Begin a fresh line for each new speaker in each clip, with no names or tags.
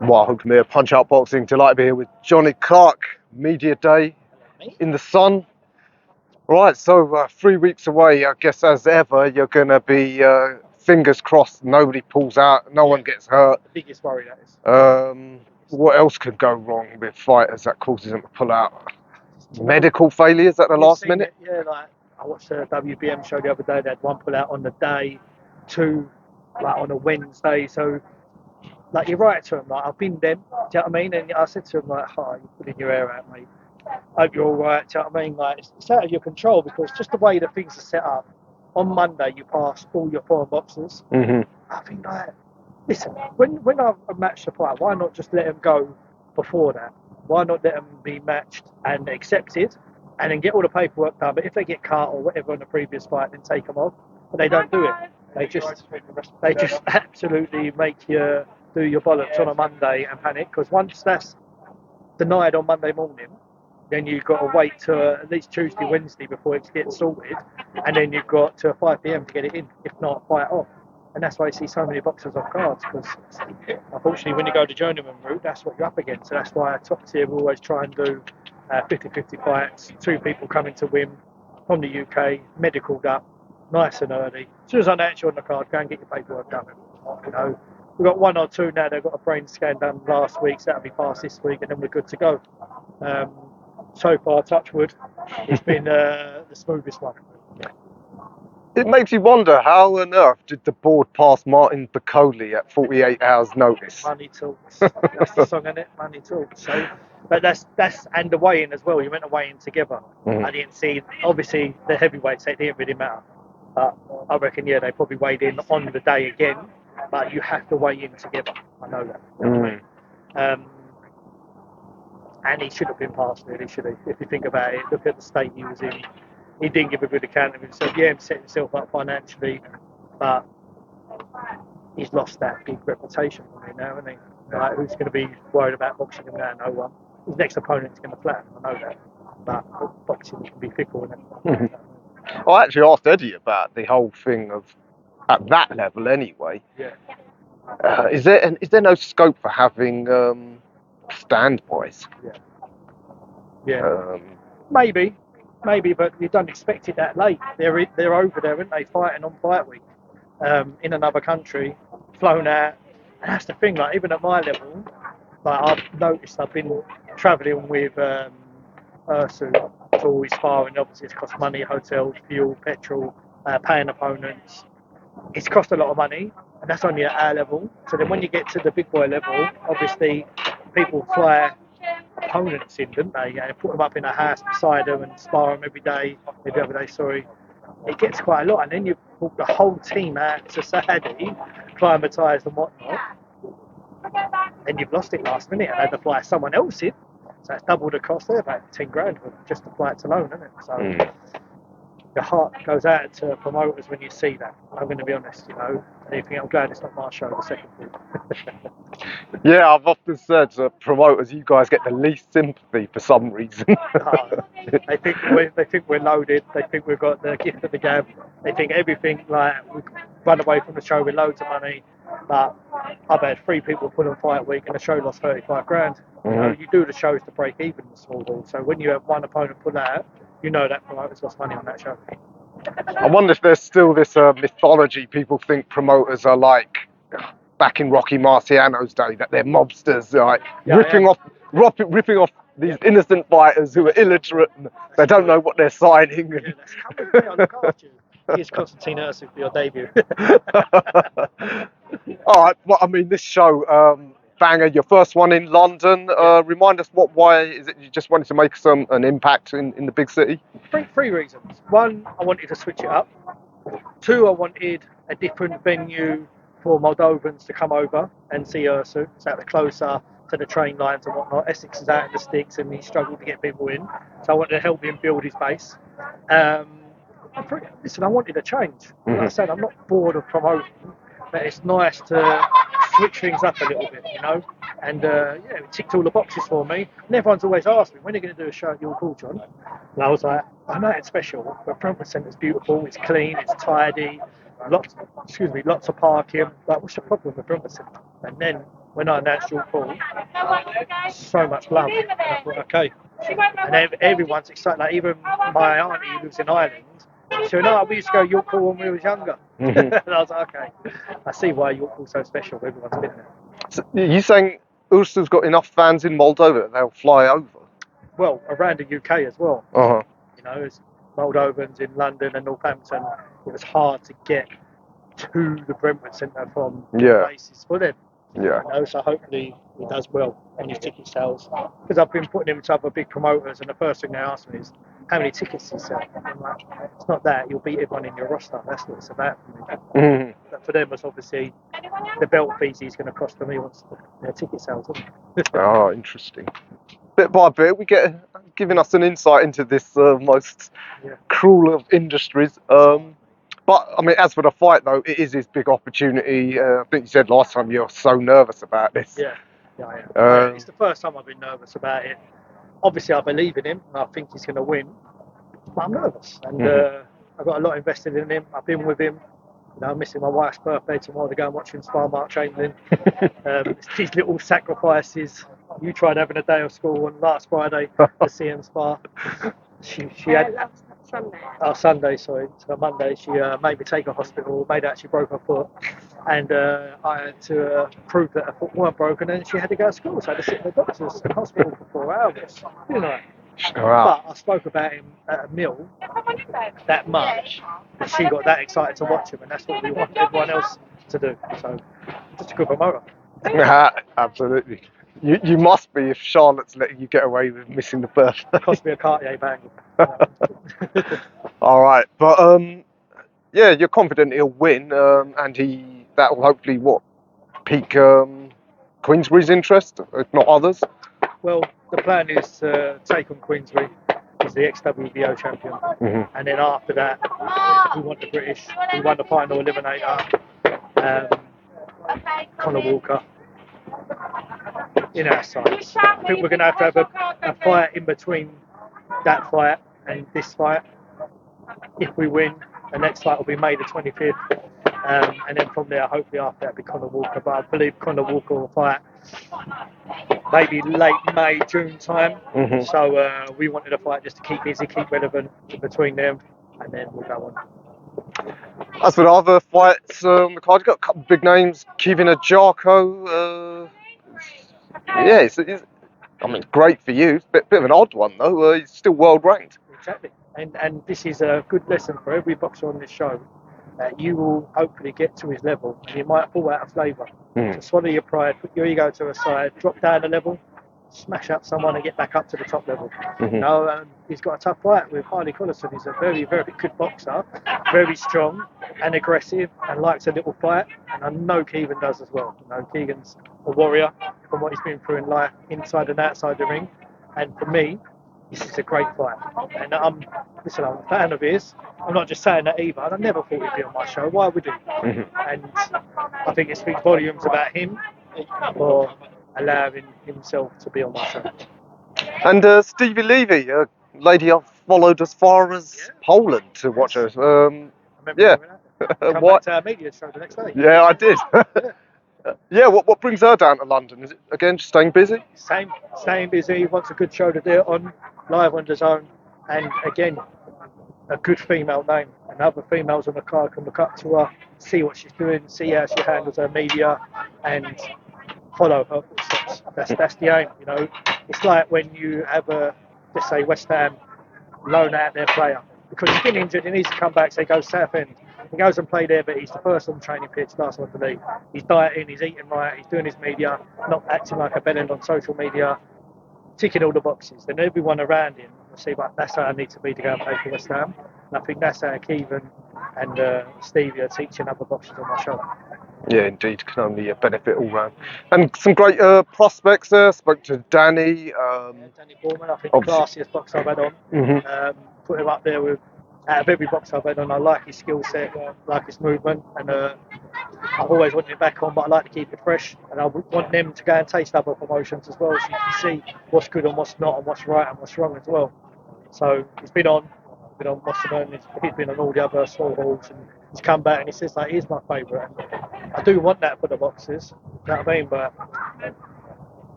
Welcome here, Punch Out Boxing. Delighted to be here with Johnny Clark, Media Day in the sun. Right, so 3 weeks away, I guess as ever, you're going to be fingers crossed nobody pulls out, no one gets hurt.
The biggest worry, that is.
What else could go wrong with fighters that causes them to pull out? Medical failures at the last minute?
Yeah, like I watched a WBM show the other day. They had one pull out on the day, two like on a Wednesday. So like you're right to them, like I've been them. Do you know what I mean? And I said to them like, "Hi, you're pulling your hair out, mate. Hope you're all right." Do you know what I mean? Like it's out of your control because just the way that things are set up. On Monday, you pass all your foreign boxers.
Mm-hmm.
I think like, listen, when I match the fight, why not just let them go before that? Why not let them be matched and accepted, and then get all the paperwork done? But if they get cut or whatever in the previous fight, then take them off. But they don't do it. They just absolutely make you do your bollocks on a Monday and panic, because once that's denied on Monday morning, then you've got to wait till at least Tuesday, Wednesday before it gets sorted, and then you've got to 5 p.m. to get it in, if not fight off. And that's why I see so many boxers off cards, because unfortunately when you go the journeyman route, that's what you're up against. So that's why top tier will always try and do 50-50 fights, 2 people coming to win from the UK, medicaled up, nice and early. As soon as I know you're on the card, go and get your paperwork done. You know, we've got 1 or 2 now. They've got a brain scan done last week, so that'll be passed this week, and then we're good to go. So far, touch wood, it's been the smoothest one.
It makes you wonder, how on earth did the board pass Martin Bacoli at 48 hours notice?
Money talks. That's the song, isn't it? Money talks. So, but that's and the weigh-in as well. You went to weigh-in together.
Mm-hmm.
I didn't see. Obviously, the heavyweights, they didn't really matter. But I reckon, yeah, they probably weighed in on the day again. But you have to weigh in together. I know that.
Mm.
And he should have been passed, really, should he? If you think about it, look at the state he was in. He didn't give a good account of himself. Yeah, he set himself up financially, but he's lost that big reputation for me now, isn't he? Like, who's going to be worried about boxing him now? No one. His next opponent's going to flatten, I know that. But boxing can be fickle, isn't it?
I actually asked Eddie about the whole thing of, at that level anyway.
Yeah.
Is there no scope for having standbys?
Yeah. Maybe, but you don't expect it that late. They're over there, aren't they, fighting on fight week in another country, flown out. And that's the thing. Like even at my level, like I've noticed I've been travelling with URSU'S to always sparring. Obviously, it's cost money, hotels, fuel, petrol, paying opponents. It's cost a lot of money, and that's only at our level. So then when you get to the big boy level, obviously people fly opponents in, didn't they? And put them up in a house beside them and spar them every other day, sorry. It gets quite a lot, and then you put the whole team out to Saudi, climatised and whatnot, and you've lost it last minute and had to fly someone else in. So it's double the cost there, about 10 grand for just the flights alone, isn't it? So the heart goes out to promoters when you see that. I'm going to be honest, you know. I'm glad it's not my show, the second thing.
Yeah, I've often said to promoters, you guys get the least sympathy for some reason.
They think we're loaded. They think we've got the gift of the gab. They think everything, like we run away from the show with loads of money. But I've had 3 people put on fight week and the show lost 35 grand. You know, you do the shows to break even in the small ball. So when you have one opponent pull out, you know that promoter's lost money on that show.
I wonder if there's still this mythology. People think promoters are like back in Rocky Marciano's day, that they're mobsters, like ripping off these innocent fighters who are illiterate and they don't know what they're signing.
Yeah, that's coming on the card. Here's Constantine URSU'S for your debut.
All right, well, I mean, this show, banger, your first one in London. Remind us why is it you just wanted to make an impact in the big city?
Three reasons. 1, I wanted to switch it up. 2, I wanted a different venue for Moldovans to come over and see URSU'S. It's out closer to the train lines and whatnot. Essex is out in the sticks and he struggled to get people in. So I wanted to help him build his base. Listen, I wanted a change. Like I said, I'm not bored of promoting, but it's nice to switch things up a little bit, you know. And it ticked all the boxes for me. And everyone's always asked me, when are you going to do a show at Yorkhall, John? And I was like, I know it's special, but Brentford Centre's beautiful, it's clean, it's tidy, lots of parking. Like, what's the problem with Brentford Centre? And then when I announced Yorkhall, so much love. And I thought, okay. And everyone's excited. Like even my auntie who lives in Ireland, she went, "No, we used to go Yorkhall when we was younger." And I was like, okay, I see why Yorkhall's so special. Everyone's been there.
So you saying URSU'S got enough fans in Moldova that they'll fly over?
Well, around the UK as well.
Uh-huh.
You know, as Moldovans in London and Northampton, it was hard to get to the Brentwood Centre from places for them.
Yeah.
You know, so hopefully he does well in his ticket sales. Because I've been putting him to other big promoters, and the first thing they ask me is, how many tickets do you sell? I'm like, it's not that, you'll beat everyone in your roster. That's what it's about for me.
Mhm.
But for them, it's obviously the belt fees he's going to cost them. He wants their ticket sales.
Oh, interesting. Bit by bit, we get giving us an insight into this most cruel of industries. But I mean, as for the fight, though, it is his big opportunity. I think you said last time you're so nervous about this.
Yeah, I am. It's the first time I've been nervous about it. Obviously, I believe in him, and I think he's going to win. But I'm nervous, and I've got a lot invested in him. I've been with him. You know, I'm missing my wife's birthday tomorrow to go and watch him spar Mark Chamberlain. It's these little sacrifices. You tried having a day of school on last Friday to see him spar. She had Sunday, sorry, so Monday. She made me take her to hospital. Made her actually broke her foot, and I had to prove that her foot weren't broken, and she had to go to school. So I had to sit in the doctor's hospital for 4 hours. You know.
Wow.
But I spoke about him at a meal that much that she got that excited to watch him, and that's what we want everyone else to do. So, just a good promoter.
Absolutely. You must be if Charlotte's letting you get away with missing the birthday.
It cost me a Cartier bangle.
All right, but yeah, you're confident he'll win, and that will hopefully pique Queensbury's interest, if not others.
Well, the plan is to take on Queensbury as the ex-WBO champion, and then after that, we want the British. We won the final eliminator, Conor Walker. In our sides. I think we're going to have a fight in between that fight and this fight. If we win, the next fight will be May the 25th. And then from there, hopefully after that, will be Conor Walker. But I believe Conor Walker will fight maybe late May, June time. So we wanted a fight just to keep busy, keep relevant in between them, and then we'll go on.
As for the other fights on the card, you've got a couple of big names. Kevin Jarko. Yeah, I mean, it's great for you. It's a bit of an odd one, though. He's still world ranked.
Exactly. And this is a good lesson for every boxer on this show. You will hopefully get to his level, and you might fall out of flavour. So swallow your pride, put your ego to a side, drop down a level, smash up someone and get back up to the top level. You know, he's got a tough fight with Harley Collison. He's a very, very good boxer, very strong and aggressive, and likes a little fight. And I know Keegan does as well. You know, Keegan's a warrior from what he's been through in life, inside and outside the ring. And for me, this is a great fight. And I'm a fan of his. I'm not just saying that either. And I never thought he'd be on my show. Why would he? And I think it speaks volumes about him for allowing himself to be on my show.
And Stevie Levy, a lady I've followed as far as Poland to watch her.
Come back to our media show the next day.
Yeah, I did. Yeah, what brings her down to London? Is it, again, just staying busy?
Staying busy, wants a good show to do it on, live on DAZN, and again, a good female name. And other females on the card can look up to her, see what she's doing, see how she handles her media, and follow her footsteps. That's the aim, you know. It's like when you have let's say West Ham loan out their player, because he's been injured, he needs to come back, so he goes Southend. He goes and play there, but he's the first on the training pitch, last one to leave. He's dieting, he's eating right, he's doing his media, not acting like a bellend on social media, ticking all the boxes. Then everyone around him will see, like, that's how I need to be to go and play for West Ham. And I think that's how Keegan and Stevie are teaching other boxers on my show.
Yeah, indeed, can only benefit all round. And some great prospects there. Spoke to Danny.
Danny Foreman, I think the classiest boxer I've had on. Put him up there with, out of every boxer I've had on. I like his skill set, like his movement, and I've always wanted him back on, but I like to keep it fresh. And I want them to go and taste other promotions as well, so you can see what's good and what's not, and what's right and what's wrong as well. So he's been on Wasserman, he's been on all the other small halls, and he's come back and he says, like, he's my favourite. And I do want that for the boxers, You know what I mean? But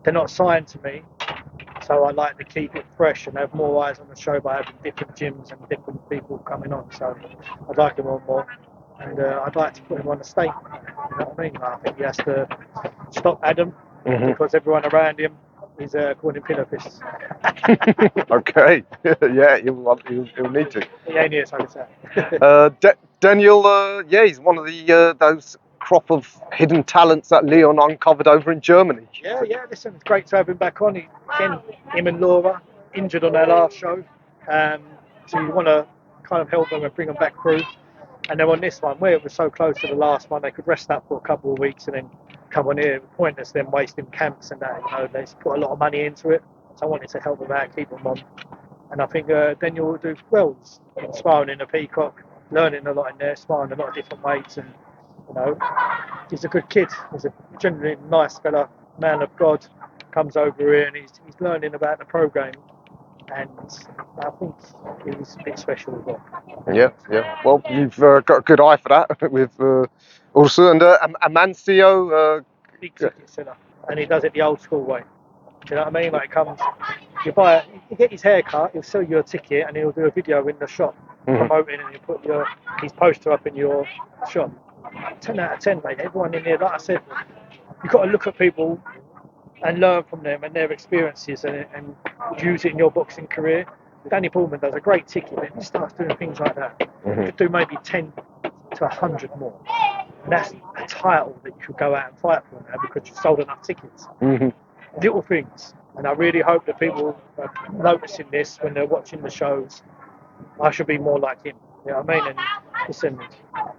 they're not signed to me, so I like to keep it fresh and have more eyes on the show by having different gyms and different people coming on. So I'd like him on more, and I'd like to put him on the stake. You know what I mean? I think he has to stop Adam because everyone around him is calling him pillow fists.
Okay. Yeah, you'll need to.
He ain't here, so I can say.
Daniel, yeah, he's one of the those crop of hidden talents that Leon uncovered over in Germany.
Yeah, listen, it's great to have him back on. Him and Laura, injured on their last show. So you want to kind of help them and bring them back through. And then on this one, where it was so close to the last one, they could rest up for a couple of weeks and then come on here. Pointless them wasting camps and that, they put a lot of money into it. So I wanted to help them out, keep them on. And I think Daniel will do well. He's sparring in a Peacock, learning a lot in there, sparring a lot of different weights, and he's a good kid. He's a genuinely nice fella, man of God. Comes over here and he's learning about the pro game, and I think he's a bit special as well.
Yeah. Well, you've got a good eye for that with URSU and Amancio.
Big ticket seller, and he does it the old school way. Do you know what I mean? Like, you get his haircut, he'll sell you a ticket, and he'll do a video in the shop promoting, and he'll put his poster up in your shop. 10 out of 10, mate. Everyone in there, like I said, you've got to look at people and learn from them and their experiences and use it in your boxing career. Danny Pullman does a great ticket, and he starts doing things like that. You could do maybe 10 to 100 more. And that's a title that you could go out and fight for now because you've sold enough tickets. Little things. And I really hope that people are noticing this when they're watching the shows. I should be more like him. You know what I mean? And listen,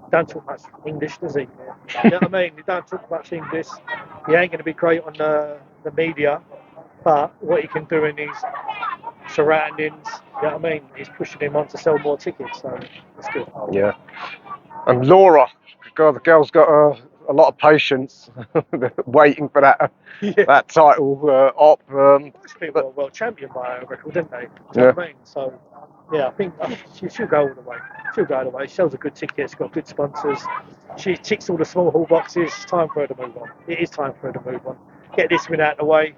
don't talk much English, does he? You know what I mean? He don't talk much English. He ain't going to be great on the media, but what he can do in his surroundings, you know what I mean? He's pushing him on to sell more tickets, so it's good.
Yeah. And Laura, God, the girl's got a lot of patience waiting for that title op.
Most people are world champion by a record, didn't they? Do you know what I mean? So, yeah, I think she'll go all the way. She'll go all the way. She sells a good ticket. She's got good sponsors. She ticks all the small hall boxes. It's time for her to move on. It is time for her to move on. Get this win out of the way.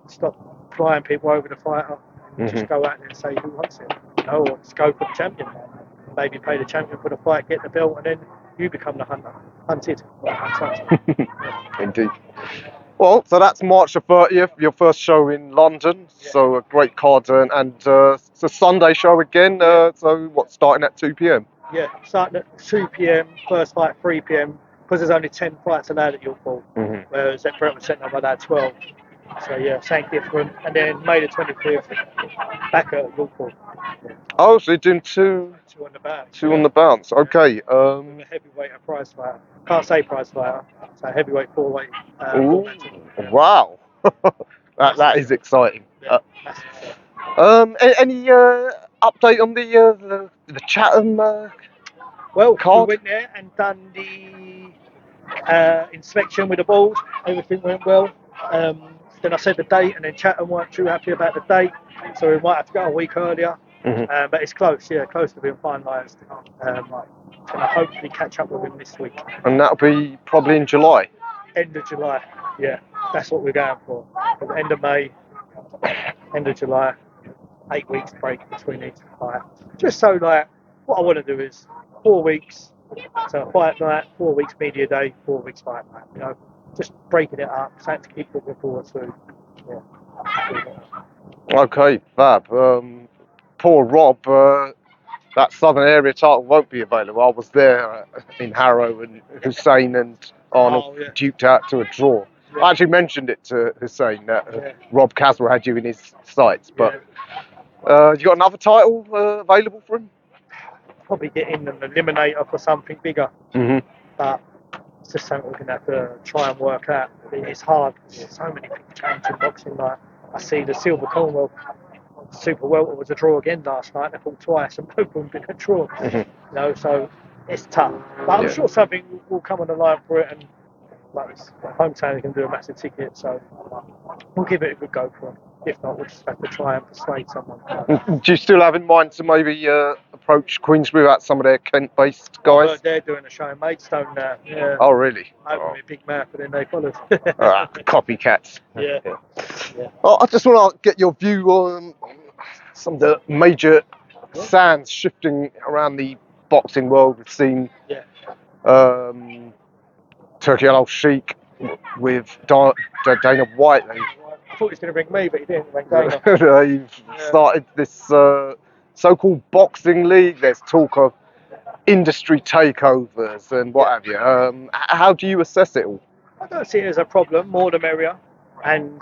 Stop flying people over the fighter. And just go out there and say who wants it. Or just go for the champion. Maybe pay the champion for the fight, get the belt, and then you become the hunter. Hunted.
Indeed. Well, so that's March the 30th, your first show in London. Yeah. So a great card, and it's a Sunday show again. So what, starting at 2 p.m? Yeah,
starting at 2 p.m. First fight 3 p.m. because there's only 10 fights allowed at Yorkhall, whereas at Brentwood Centre I've had 12. So yeah, same different. And then May the 25th, back at Yorkhall.
Oh, so you're doing two on the bounce. Two on the bounce. Okay.
A heavyweight, a prize fighter. Can't say prize fighter. So heavyweight, 4-weight.
Wow. that is exciting.
Yeah,
any update on the Chatham card?
We went there and done the inspection with the board. Everything went well. Then I said the date, and then Chatham weren't too happy about the date, so we might have to go a week earlier. But it's close to being finalised. And I hopefully catch up with him this week.
And that'll be probably in July?
End of July, yeah. That's what we're going for. At the end of May, end of July, 8 weeks break between each fight. Just so, what I want to do is 4 weeks, so fight night, 4 weeks media day, 4 weeks fight night, just breaking it up, something to keep looking forward to. Yeah.
Okay, fab. Poor Rob, that Southern Area title won't be available. I was there in Harrow, and Hussein and Arnold duked out to a draw. Yeah. I actually mentioned it to Hussein that Rob Caswell had you in his sights, but you got another title available for him?
Probably get in an eliminator for something bigger. But it's just something we're going to have to try and work out. It's hard. There's so many things change in boxing. I see the Silver Commonwealth Super Welter was a draw again last night. They fought twice, and both of them been a draw. So it's tough. But I'm sure something will come on the line for it, and like this hometown, can do a massive ticket. So we'll give it a good go for them. If not, we'll just have to try and persuade someone.
Do you still have in mind to maybe approach Queensbury about some of their Kent-based
I heard
guys?
they're doing a show in Maidstone now. Yeah.
Oh, really?
Opened with a big mouth, and then they followed.
Copycats.
Yeah.
Oh, I just want to get your view on some of the major sands shifting around the boxing world. We've seen Turkey Al Sheik with Dana White.
I thought he was going to ring me, but he didn't. Ring Dana.
They've started this so-called boxing league. There's talk of industry takeovers and what have you. How do you assess it all?
I don't see it as a problem. More the merrier. And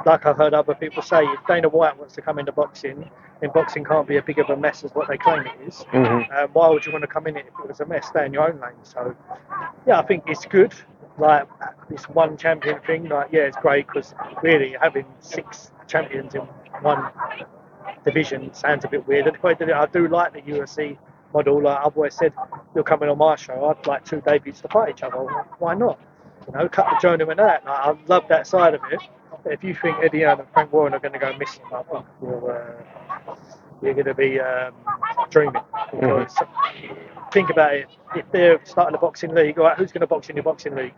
like I've heard other people say, if Dana White wants to come into boxing, then boxing can't be as big of a mess as what they claim it is. Why would you want to come in it if it was a mess? Stay in your own lane. So, yeah, I think it's good. Like this one champion thing, like it's great because really having 6 champions in one division sounds a bit weird. I do like the UFC model. Like I've always said, you're coming on my show, I'd like 2 debuts to fight each other. Why not? Cut the journey and that. Like, I love that side of it. But if you think Eddie Hearn and Frank Warren are going to go missing, I think you're going to be dreaming. Because think about it, if they're starting a boxing league, all right, who's going to box in your boxing league?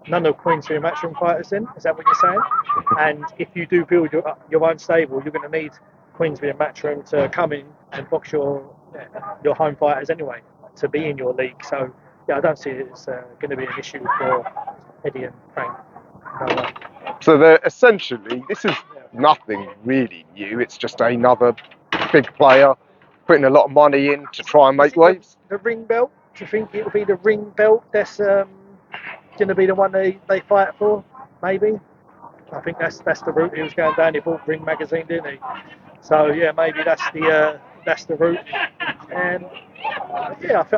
None of Queensbury matchroom fighters then? Is that what you're saying? And if you do build your own stable, you're going to need Queensbury and matchroom to come in and box your home fighters anyway, to be in your league. So, I don't see it as going to be an issue for Eddie and Frank. No way.
So they're essentially, this is nothing really new. It's just another big player putting a lot of money in to try and make waves.
The ring belt, do you think it'll be the ring belt that's going to be the one they fight for? Maybe. I think that's the route he was going down. He bought Ring magazine, didn't he? So maybe that's the route. And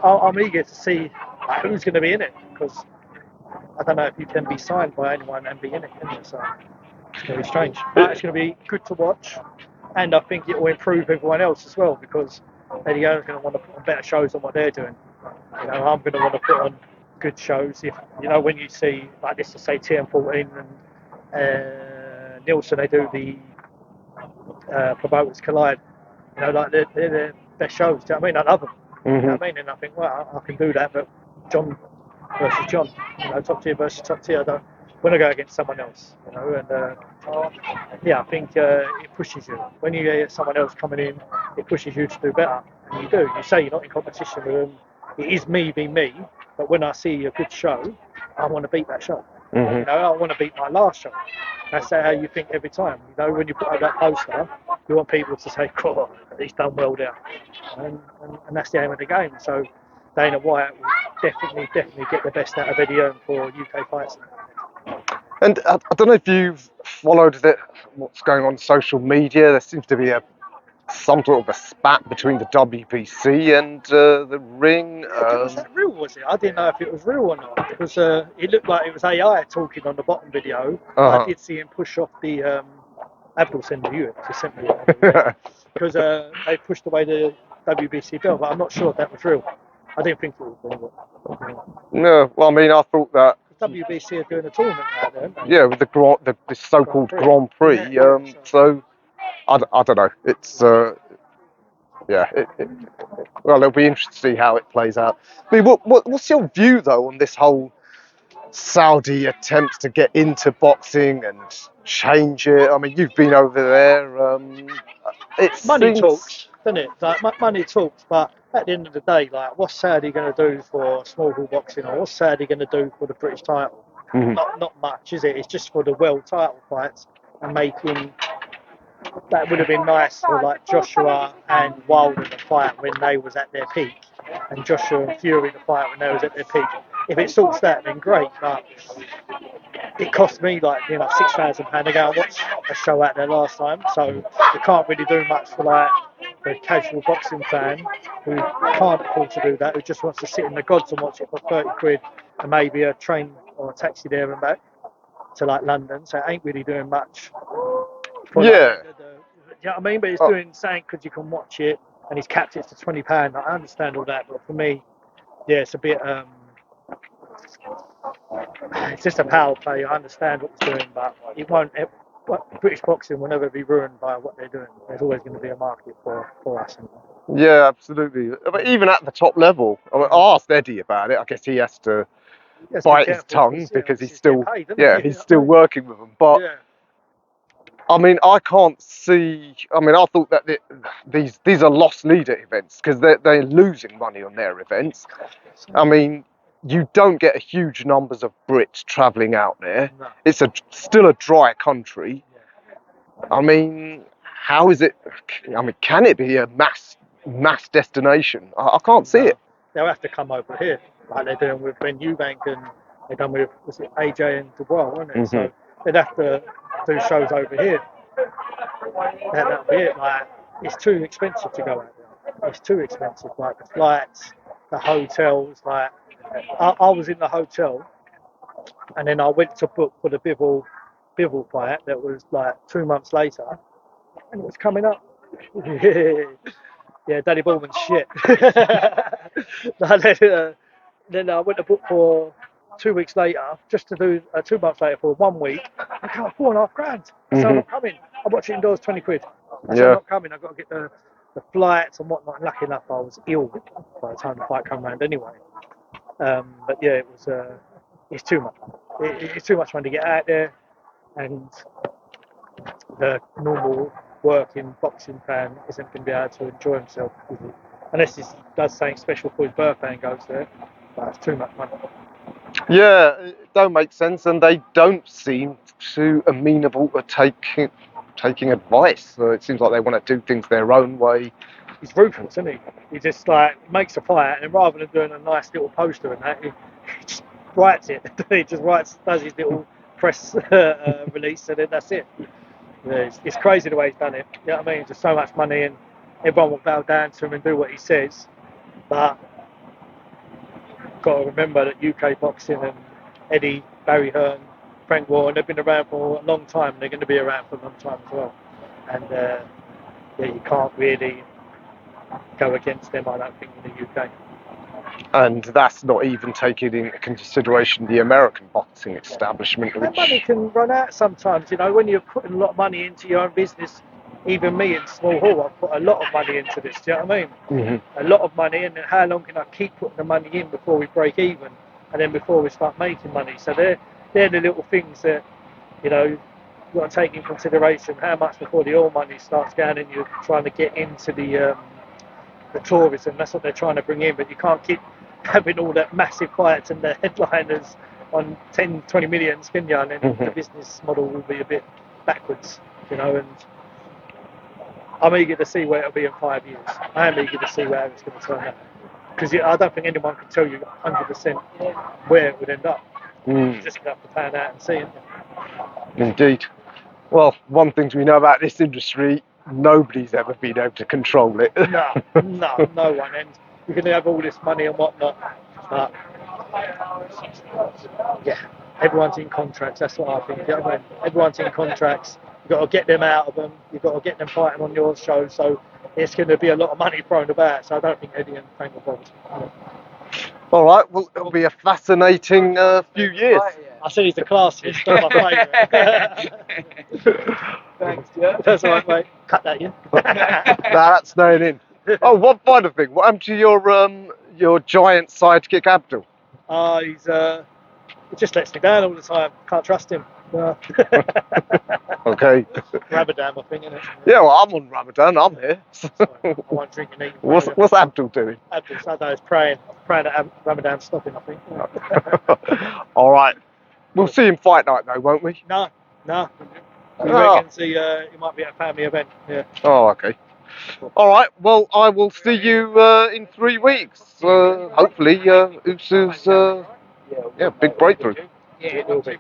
I'm eager to see who's going to be in it, because I don't know if you can be signed by anyone and be in it, can you? So it's going to be strange. But it's going to be good to watch, and I think it will improve everyone else as well, because Eddie Hearn's going to want to put on better shows than what they're doing. I'm going to want to put on good shows. If when you see like this, to say TM14 and Nielsen, they do the promoters collide. Like they're best shows. Do you know what I mean? I love them. You know what I mean? And I think, well, I can do that, but John versus John, top tier versus top tier. I don't want to go against someone else, And I think it pushes you when you get someone else coming in. It pushes you to do better, and you do. You say you're not in competition with them. It is me be me, but when I see a good show, I want to beat that show. I want to beat my last show. That's how you think every time. When you put out that poster, you want people to say, "Cool, he's done well there," and that's the aim of the game. So Dana White will definitely get the best out of Eddie Hearn for UK fights.
And I don't know if you've followed what's going on social media. There seems to be some sort of a spat between the WBC and the ring.
Was that real, was it? I didn't know if it was real or not, because it looked like it was AI talking on the bottom video. I did see him push off the Abdul sent you to send me because they pushed away the WBC belt, but I'm not sure if that was real. I didn't think it was real.
No, well, I mean, I thought that
WBC are doing a tournament now, don't they?
Yeah, with the so-called Grand Prix. So I don't know. It's well, it'll be interesting to see how it plays out. I mean, what's your view though on this whole Saudi attempts to get into boxing and change it? I mean, you've been over there.
Money talks, doesn't it? Like money talks, but at the end of the day, like, what's Saudi going to do for small ball boxing, or what's Saudi going to do for the British title? Not much, is it? It's just for the world title fights and making. That would have been nice for like Joshua and Wilder to fight when they was at their peak, and Joshua and Fury to fight when they was at their peak. If it sorts that, then great. But it cost me like £6,000 to go and watch a show out there last time, so you can't really do much for like the casual boxing fan who can't afford to do that, who just wants to sit in the gods and watch it for 30 quid and maybe a train or a taxi there and back to like London. So it ain't really doing much. You know what I mean? But it's doing something because you can watch it, and he's capped it to £20. I understand all that, but for me, it's a bit. it's just a power play. I understand what he's doing, but it won't. British boxing will never be ruined by what they're doing. There's always going to be a market for us.
Yeah, absolutely. But even at the top level, I asked Eddie about it. I guess he has to bite his tongue because he's still, he's still working with them. But I mean, I can't see. I mean, I thought that these are lost leader events because they're losing money on their events. I mean, you don't get huge numbers of Brits travelling out there.
No.
It's still a dry country. I mean, how is it? I mean, can it be a mass destination? I can't see it.
They'll have to come over here, like they're doing with Ben Eubank and they've done with AJ and Dubois, wasn't it? So they'd have to do shows over here. That'll be it. Like, it's too expensive to go out there. It's too expensive. Like the flights, the hotels. Like I was in the hotel, and then I went to book for the Bivol fight. That was like 2 months later, and it was coming up. Yeah, Danny Ballman's shit. Then I went to book for 2 weeks later, just to do 2 months later for 1 week. I got $4,500. So I'm not coming. I watch it indoors, 20 quid. I'm not coming. I've got to get the flights and whatnot. And lucky enough, I was ill by the time the fight came around anyway. But yeah, it was. It's too much. It's too much money to get out there, and the normal working boxing fan isn't going to be able to enjoy himself, unless he does something special for his birthday and goes there. But it's too much money.
Yeah, it don't make sense, and they don't seem too amenable to taking advice. So it seems like they want to do things their own way.
He's ruthless, isn't he? He just like makes a fight, and rather than doing a nice little poster and that, he just writes it. He just does his little press release, and then that's it. Yeah, it's crazy the way he's done it. You know what I mean? Just so much money, and everyone will bow down to him and do what he says. But got to remember that UK boxing and Eddie, Barry Hearn, Frank Warren, they've been around for a long time. And they're going to be around for a long time as well. And you can't really go against them, I don't think, in the UK.
And that's not even taking into consideration the American boxing establishment.
That money can run out sometimes, you know, when you're putting a lot of money into your own business. Even me in Small Hall, I've put a lot of money into this, do you know what I mean? A lot of money, and how long can I keep putting the money in before we break even, and then before we start making money? So they're the little things that, you know, you've got to take in consideration. How much before the oil money starts going and you're trying to get into the tourism. That's what they're trying to bring in, but you can't keep having all that massive fights and the headliners on 10, 20 million, can you? And then the business model will be a bit backwards, you know. And I'm eager to see where it'll be in 5 years. I am eager to see where it's going to turn out, because I don't think anyone can tell you 100% where it would end up. You just have to pan out and see it.
Indeed. Well, one thing we know about this industry, nobody's ever been able to control it.
No one. And you can have all this money and whatnot, but yeah, everyone's in contracts. That's what I think. You know what I mean? Everyone's in contracts. You've got to get them out of them. You've got to get them fighting on your show. So it's going to be a lot of money thrown about. So I don't think Eddie and Frank will bother.
All right, well, it'll be a fascinating few years.
I said he's the classiest. That's my favourite. Thanks, yeah. That's all right, mate. Cut that, yeah?
Nah, that's staying in. Oh, one final thing. What happened to your giant sidekick Abdul?
He just lets me down all the time. Can't trust him.
Okay.
Ramadan, I think, isn't it?
Yeah, well, I'm on Ramadan. I'm here.
I won't drink and eat.
What's Abdul doing?
Abdul, I know, he's praying that Ramadan's stopping, I think.
All right. We'll see him fight night, though, won't we?
No. He reckons he might be at a family event. Yeah.
Oh, okay. All right. Well, I will see you in 3 weeks. Hopefully, URSU'S big breakthrough.
Yeah, it will be.